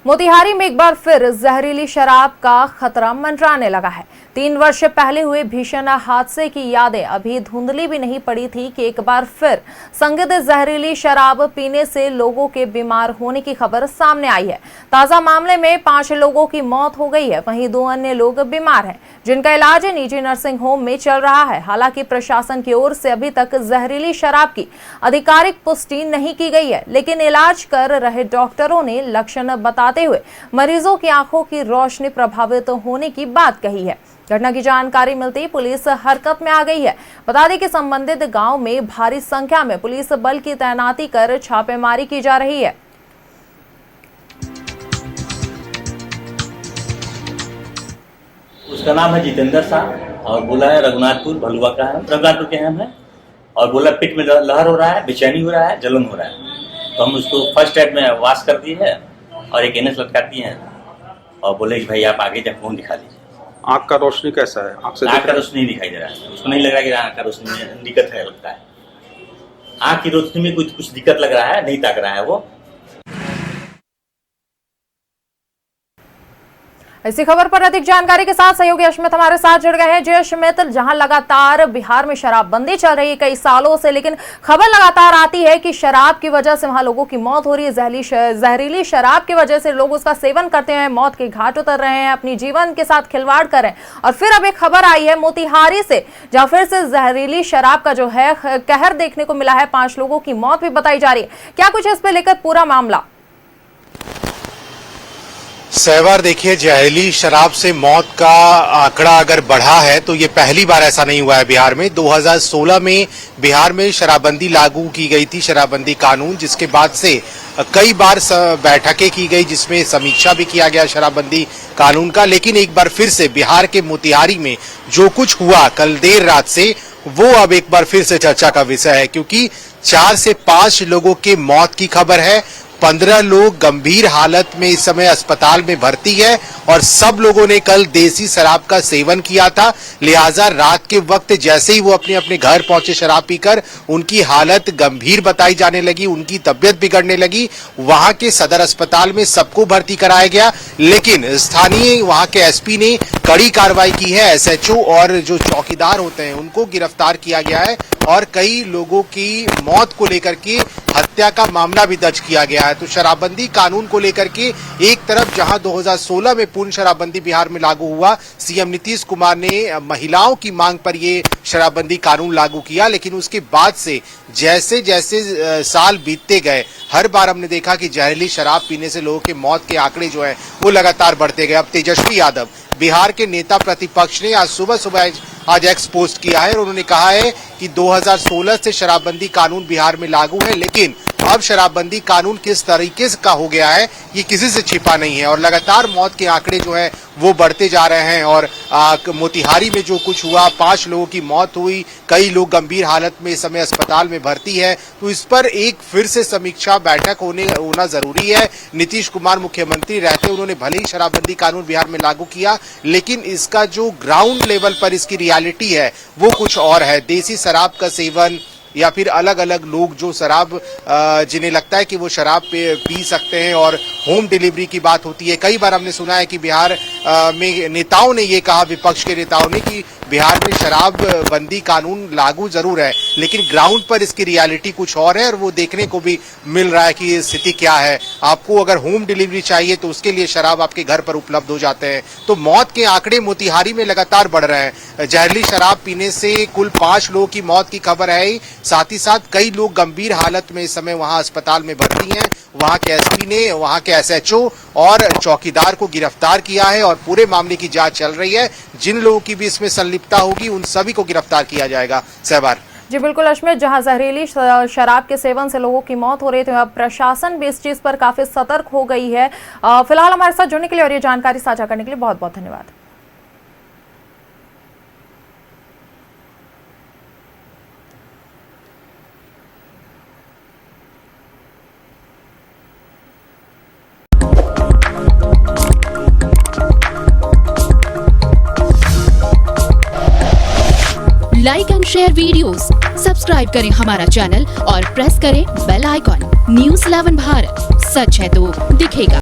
मोतिहारी में एक बार फिर जहरीली शराब का खतरा मंडराने लगा है। 3 वर्ष पहले हुए भीषण हादसे की यादें अभी धुंधली भी नहीं पड़ी थी कि एक बार फिर संदिग्ध जहरीली शराब पीने से लोगों के बीमार होने की खबर सामने आई है। ताजा मामले में 5 लोगों की मौत हो गई है, वहीं 2 अन्य लोग बीमार हैं, जिनका इलाज निजी नर्सिंग होम में चल रहा है। हालांकि प्रशासन की ओर से अभी तक जहरीली शराब की आधिकारिक पुष्टि नहीं की गई है, लेकिन इलाज कर रहे डॉक्टरों ने लक्षण बताते हुए मरीजों की आंखों की रोशनी प्रभावित होने की बात कही है। घटना की जानकारी मिलते ही पुलिस हरकत में आ गई है। बता दें कि संबंधित गांव में भारी संख्या में पुलिस बल की तैनाती कर छापेमारी की जा रही है। उसका नाम है जितेंद्र शाह और बोला है रघुनाथपुर भलुआ का है, रघुनाथपुर के हम है, और बोला पेट में लहर हो रहा है, बेचैनी हो रहा है, जलन हो रहा है। तो हम उसको फर्स्ट एड में वाश कर दिए है और एक NS लटका दिए हैं और बोले कि भाई आप आगे जाकर फोन दिखा दीजिए। आँख का रोशनी कैसा है? आँख का रोशनी दिखाई दे रहा है, उसको नहीं लग रहा कि आँख का रोशनी में दिक्कत है, लगता है आँख की रोशनी में कुछ दिक्कत लग रहा है, नहीं ताक रहा है वो। इसी खबर पर अधिक जानकारी के साथ सहयोगी अश्मित हमारे साथ जुड़ गए हैं। जय अश्मित, जहां लगातार बिहार में शराबबंदी चल रही है कई सालों से, लेकिन खबर लगातार आती है कि शराब की वजह से वहां लोगों की मौत हो रही है। जहरीली शराब की वजह से लोग उसका सेवन करते हैं, मौत के घाट उतर रहे हैं, अपनी जीवन के साथ खिलवाड़ कर रहे हैं। और फिर अब एक खबर आई है मोतिहारी से, जहां फिर से जहरीली शराब का जो है कहर देखने को मिला है। 5 लोगों की मौत भी बताई जा रही है। क्या कुछ इस पे लेकर पूरा मामला? सहवार, देखिए, जहरीली शराब से मौत का आंकड़ा अगर बढ़ा है तो ये पहली बार ऐसा नहीं हुआ है बिहार में। 2016 में बिहार में शराबबंदी लागू की गई थी, शराबबंदी कानून, जिसके बाद से कई बार बैठकें की गई जिसमें समीक्षा भी किया गया शराबबंदी कानून का। लेकिन एक बार फिर से बिहार के मोतिहारी में जो कुछ हुआ कल देर रात से, वो अब एक बार फिर से चर्चा का विषय है, क्योंकि 4 से 5 लोगों के मौत की खबर है। 15 लोग गंभीर हालत में इस समय अस्पताल में भर्ती है और सब लोगों ने कल देसी शराब का सेवन किया था। लिहाजा रात के वक्त जैसे ही वो अपने अपने घर पहुंचे शराब पीकर, उनकी हालत गंभीर बताई जाने लगी, उनकी तबीयत बिगड़ने लगी। वहां के सदर अस्पताल में सबको भर्ती कराया गया, लेकिन स्थानीय वहां के SP ने कड़ी कार्रवाई की है। SHO और जो चौकीदार होते हैं उनको गिरफ्तार किया गया है और कई लोगों की मौत को लेकर के हत्या का मामला भी दर्ज किया गया है। तो शराबबंदी कानून को लेकर के एक तरफ जहां 2016 में पूर्ण शराबबंदी बिहार में लागू हुआ, CM नीतीश कुमार ने महिलाओं की मांग पर ये शराबबंदी कानून लागू किया, लेकिन उसके बाद से जैसे जैसे साल बीतते गए, हर बार हमने देखा कि जहरीली शराब पीने से लोगों के मौत के आंकड़े जो है वो लगातार बढ़ते गए। अब तेजस्वी यादव, बिहार के नेता प्रतिपक्ष, ने आज सुबह आज एक्स पोस्ट किया है और उन्होंने कहा है कि 2016 से शराबबंदी कानून बिहार में लागू है, लेकिन अब शराबबंदी कानून किस तरीके से का हो गया है ये किसी से छिपा नहीं है और लगातार मौत के आंकड़े जो है वो बढ़ते जा रहे हैं। और मोतिहारी में जो कुछ हुआ, 5 लोगों की मौत हुई, कई लोग गंभीर हालत में इस समय अस्पताल में भर्ती है। तो इस पर एक फिर से समीक्षा बैठक होना जरूरी है। नीतीश कुमार मुख्यमंत्री रहते उन्होंने भले ही शराबबंदी कानून बिहार में लागू किया, लेकिन इसका जो ग्राउंड लेवल पर इसकी रियलिटी है वो कुछ और है। देसी शराब का सेवन या फिर अलग अलग लोग जो शराब जिन्हें लगता है कि वो शराब पी सकते हैं और होम डिलीवरी की बात होती है। कई बार हमने सुना है कि बिहार में नेताओं ने ये कहा, विपक्ष के नेताओं ने, कि बिहार में शराबबंदी कानून लागू जरूर है, लेकिन ग्राउंड पर इसकी रियलिटी कुछ और है और वो देखने को भी मिल रहा है कि स्थिति क्या है। आपको अगर होम डिलीवरी चाहिए तो उसके लिए शराब आपके घर पर उपलब्ध हो जाते हैं। तो मौत के आंकड़े मोतिहारी में लगातार बढ़ रहे हैं। जहरीली शराब पीने से कुल 5 लोगों की मौत की खबर है, साथ ही साथ कई लोग गंभीर हालत में इस समय वहां अस्पताल में भर्ती हैं। वहां के SP ने वहां के SHO और चौकीदार को गिरफ्तार किया है और पूरे मामले की जांच चल रही है। जिन लोगों की भी इसमें संलिप्तता होगी उन सभी को गिरफ्तार किया जाएगा। सहवार जी बिल्कुल अश्मित, जहां जहरीली शराब के सेवन से लोगों की मौत हो रही थी, अब प्रशासन भी इस चीज पर काफी सतर्क हो गई है। फिलहाल हमारे साथ जुड़ने के लिए और ये जानकारी साझा करने के लिए बहुत बहुत धन्यवाद। Like and share videos, subscribe करें हमारा चैनल और प्रेस करें बेल आइकॉन। News 11 भारत, सच है तो दिखेगा।